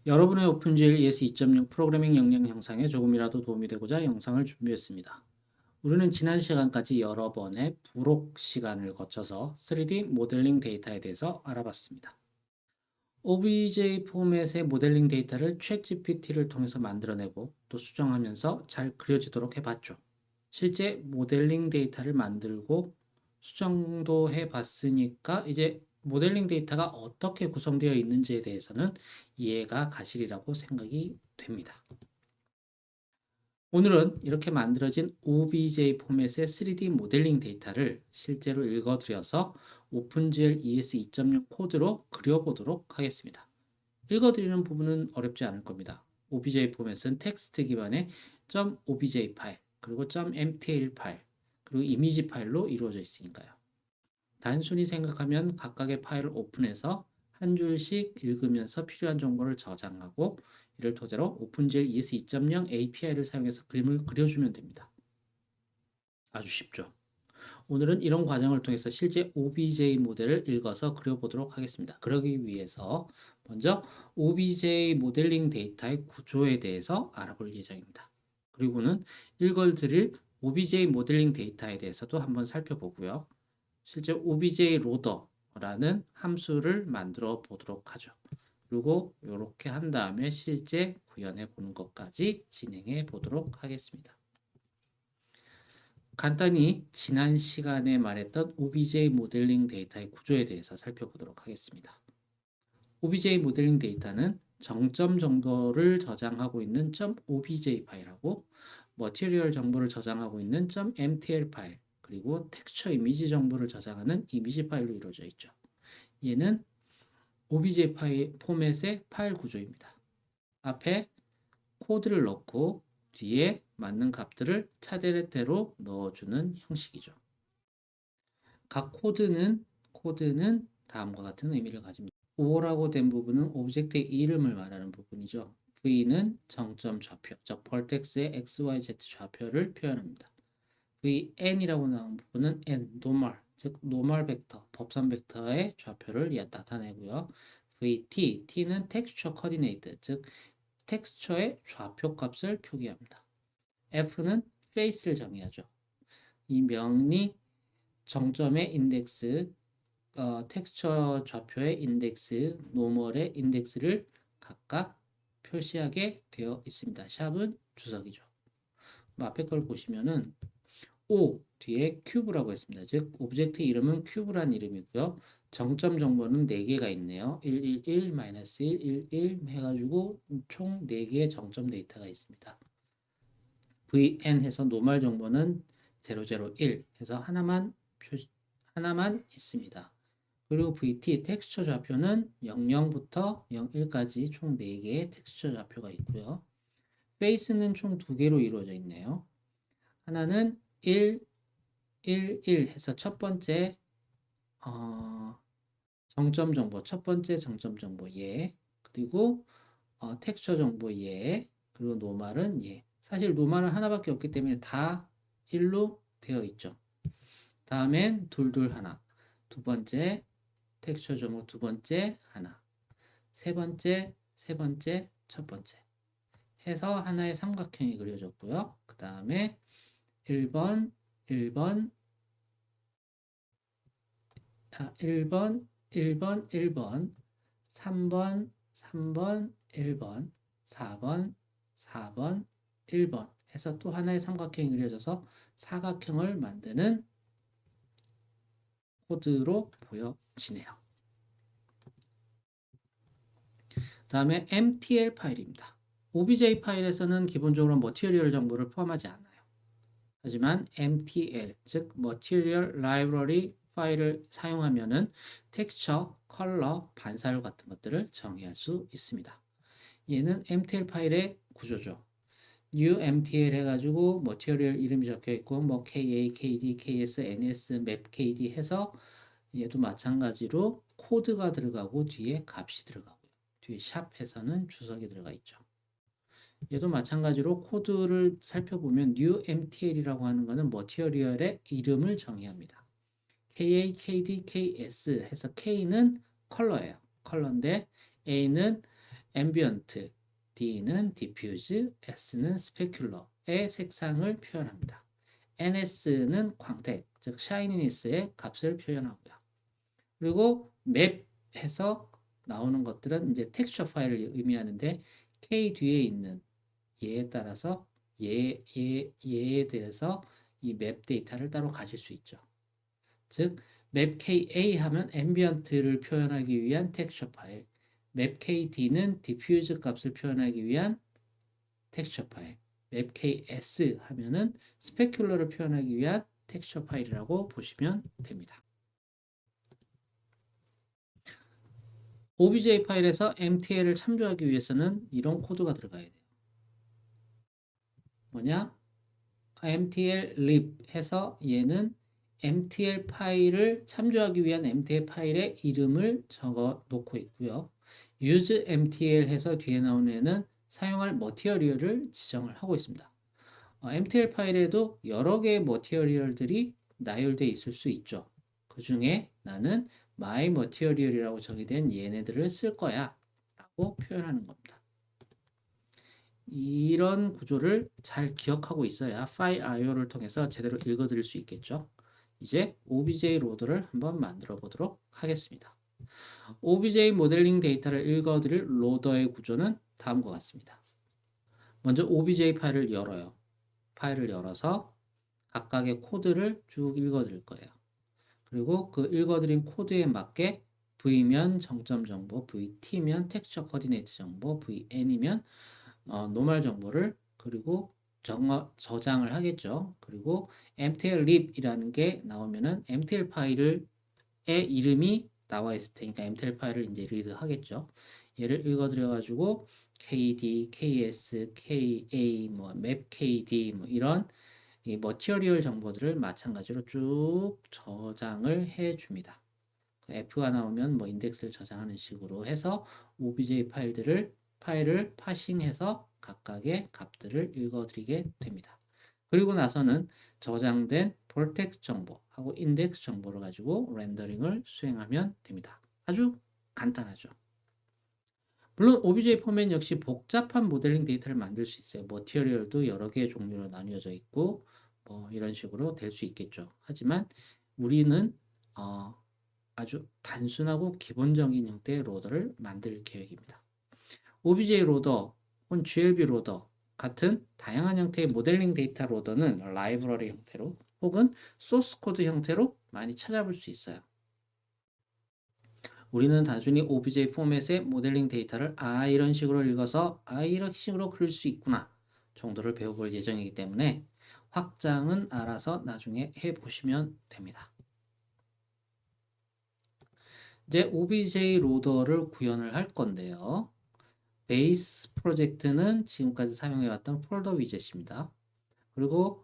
여러분의 오픈GL ES 2.0 프로그래밍 역량 향상에 조금이라도 도움이 되고자 영상을 준비했습니다. 우리는 지난 시간까지 여러 번의 부록 시간을 거쳐서 3D 모델링 데이터에 대해서 알아봤습니다. OBJ 포맷의 모델링 데이터를 챗GPT를 통해서 만들어내고 또 수정하면서 잘 그려지도록 해봤죠. 실제 모델링 데이터를 만들고 수정도 해봤으니까 이제 모델링 데이터가 어떻게 구성되어 있는지에 대해서는 이해가 가시리라고 생각이 됩니다. 오늘은 이렇게 만들어진 OBJ 포맷의 3D 모델링 데이터를 실제로 읽어드려서 오픈GL ES 2.0 코드로 그려보도록 하겠습니다. 읽어드리는 부분은 어렵지 않을 겁니다. OBJ 포맷은 텍스트 기반의 .obj 파일, 그리고 .mtl 파일, 그리고 이미지 파일로 이루어져 있으니까요. 단순히 생각하면 각각의 파일을 오픈해서 한 줄씩 읽으면서 필요한 정보를 저장하고 이를 토대로 오픈GL ES 2.0 API를 사용해서 그림을 그려주면 됩니다. 아주 쉽죠. 오늘은 이런 과정을 통해서 실제 OBJ 모델을 읽어서 그려보도록 하겠습니다. 그러기 위해서 먼저 OBJ 모델링 데이터의 구조에 대해서 알아볼 예정입니다. 그리고는 읽어드릴 OBJ 모델링 데이터에 대해서도 한번 살펴보고요. 실제 obj loader라는 함수를 만들어 보도록 하죠. 그리고 이렇게 한 다음에 실제 구현해 보는 것까지 진행해 보도록 하겠습니다. 간단히 지난 시간에 말했던 obj 모델링 데이터의 구조에 대해서 살펴보도록 하겠습니다. obj 모델링 데이터는 정점 정보를 저장하고 있는 .obj 파일하고 머티리얼 정보를 저장하고 있는 .mtl 파일, 그리고 텍스처 이미지 정보를 저장하는 이미지 파일로 이루어져 있죠. 얘는 obj 파일 포맷의 파일 구조입니다. 앞에 코드를 넣고 뒤에 맞는 값들을 차례대로 넣어주는 형식이죠. 각 코드는 다음과 같은 의미를 가집니다. O라고 된 부분은 오브젝트의 이름을 말하는 부분이죠. V는 정점 좌표, 즉 벌텍스의 XYZ 좌표를 표현합니다. VN이라고 나온 부분은 N, 노멀, 즉 노멀 벡터, 법선 벡터의 좌표를 나타내고요. VT, T는 텍스처 코디네이트, 즉 텍스처의 좌표 값을 표기합니다. F는 페이스를 정의하죠. 이 명이 정점의 인덱스, 텍스처 좌표의 인덱스, 노멀의 인덱스를 각각 표시하게 되어 있습니다. 샵은 주석이죠. 앞에 걸 보시면은 O 뒤에 큐브라고 했습니다. 즉 오브젝트 이름은 큐브란 이름이고요. 정점 정보는 4개가 있네요. 111, -1, 11 해가지고 총 4개의 정점 데이터가 있습니다. VN 해서 노멀 정보는 001 해서 하나만 있습니다. 그리고 VT 텍스처 좌표는 00부터 01까지 총 4개의 텍스처 좌표가 있고요. 페이스는 총 2개로 이루어져 있네요. 하나는 1, 1 해서 첫 번째 정점 정보, 첫 번째 정점 정보 예, 그리고 텍스처 정보 예, 그리고 노멀은 예. 사실 노멀은 하나밖에 없기 때문에 다 1로 되어 있죠. 다음엔 둘둘 하나, 두 번째 텍스처 정보 두 번째 하나, 세 번째 첫 번째 해서 하나의 삼각형이 그려졌고요. 그 다음에 1번 1번 1번 1번 3번 1번 4번 1번 해서 또 하나의 삼각형이 그려져서 사각형을 만드는 코드로 보여지네요. 다음에 MTL 파일입니다. OBJ 파일에서는 기본적으로 머티리얼 정보를 포함하지 않아요. 하지만 MTL, 즉 Material Library 파일을 사용하면은 텍스처, 컬러, 반사율 같은 것들을 정의할 수 있습니다. 얘는 MTL 파일의 구조죠. New MTL 해가지고 Material 이름이 적혀 있고 뭐 KA, KD, KS, NS, Map, KD 해서 얘도 마찬가지로 코드가 들어가고 뒤에 값이 들어가고요. 뒤에 샵해서는 주석이 들어가 있죠. 얘도 마찬가지로 코드를 살펴보면 new mtl이라고 하는 것은 머티리얼의 이름을 정의합니다. ka, kd, ks 해서 k는 컬러예요. 컬러인데 a는 ambient, D는 diffuse, S는 specular의 색상을 표현합니다. NS는 광택, 즉 shininess의 값을 표현하고요. 그리고 맵해서 나오는 것들은 이제 텍스처 파일을 의미하는데 K 뒤에 있는 얘에 따라서 얘에 대해서 이 맵 데이터를 따로 가질 수 있죠. 즉 맵KA 하면 앰비언트를 표현하기 위한 텍스처 파일, 맵KD는 디퓨즈 값을 표현하기 위한 텍스처 파일, 맵KS 하면은 스페큘러를 표현하기 위한 텍스처 파일이라고 보시면 됩니다. OBJ 파일에서 MTL을 참조하기 위해서는 이런 코드가 들어가야 돼요. 뭐냐? MTL lib 해서 얘는 MTL 파일을 참조하기 위한 MTL 파일의 이름을 적어 놓고 있고요. use MTL 해서 뒤에 나오는 애는 사용할 머티리얼을 지정을 하고 있습니다. MTL 파일에도 여러 개의 머티리얼들이 나열되어 있을 수 있죠. 그 중에 나는 my material이라고 정의된 얘네들을 쓸 거야 라고 표현하는 겁니다. 이런 구조를 잘 기억하고 있어야 파일 IO를 통해서 제대로 읽어드릴 수 있겠죠. 이제 OBJ 로더를 한번 만들어 보도록 하겠습니다. OBJ 모델링 데이터를 읽어드릴 로더의 구조는 다음과 같습니다. 먼저 OBJ 파일을 열어요. 파일을 열어서 각각의 코드를 쭉 읽어드릴 거예요. 그리고 그 읽어드린 코드에 맞게 V면 정점 정보, VT면 텍스처 코디네이트 정보, VN이면 노멀 정보를 그리고 저장을 하겠죠. 그리고 mtl lib이라는 게 나오면은 mtl 파일의 이름이 나와 있을 테니까 mtl 파일을 이제 리드 하겠죠. 얘를 읽어드려 가지고 kd, ks, ka, 뭐 mapkd 뭐 이런 이 머티리얼 정보들을 마찬가지로 쭉 저장을 해 줍니다. F가 나오면 뭐 인덱스를 저장하는 식으로 해서 OBJ 파일을 파싱해서 각각의 값들을 읽어드리게 됩니다. 그리고 나서는 저장된 볼텍스 정보하고 인덱스 정보를 가지고 렌더링을 수행하면 됩니다. 아주 간단하죠. 물론 OBJ 포맷 역시 복잡한 모델링 데이터를 만들 수 있어요. 머티리얼도 여러 개의 종류로 나뉘어져 있고 뭐 이런 식으로 될 수 있겠죠. 하지만 우리는 아주 단순하고 기본적인 형태의 로더를 만들 계획입니다. OBJ 로더 혹은 GLB 로더 같은 다양한 형태의 모델링 데이터 로더는 라이브러리 형태로 혹은 소스 코드 형태로 많이 찾아볼 수 있어요. 우리는 단순히 OBJ 포맷의 모델링 데이터를 이런 식으로 읽어서 이런 식으로 그릴 수 있구나 정도를 배워볼 예정이기 때문에 확장은 알아서 나중에 해보시면 됩니다. 이제 OBJ 로더를 구현을 할 건데요. 베이스 프로젝트는 지금까지 사용해왔던 폴더 위젯입니다. 그리고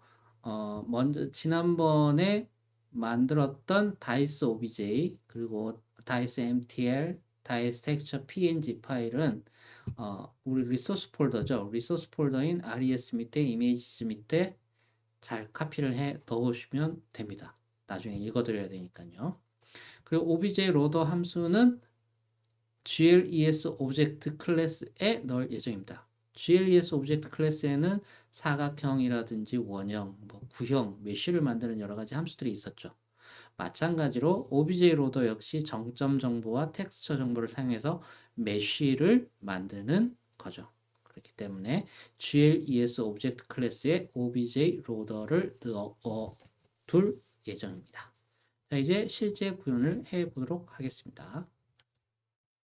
먼저 지난번에 만들었던 다이스 OBJ 그리고 다이스 MTL, 다이스 텍스처 PNG 파일은 우리 리소스 폴더죠. 리소스 폴더인 RES 밑에 이미지즈 밑에 잘 카피를 해 넣으시면 됩니다. 나중에 읽어드려야 되니까요. 그리고 OBJ 로더 함수는 GLES 오브젝트 클래스에 넣을 예정입니다. GLES 오브젝트 클래스에는 사각형이라든지 원형, 뭐 구형, 메쉬를 만드는 여러 가지 함수들이 있었죠. 마찬가지로 OBJ 로더 역시 정점 정보와 텍스처 정보를 사용해서 메쉬를 만드는 거죠. 그렇기 때문에 GLES 오브젝트 클래스에 OBJ 로더를 넣어둘 예정입니다. 자, 이제 실제 구현을 해 보도록 하겠습니다.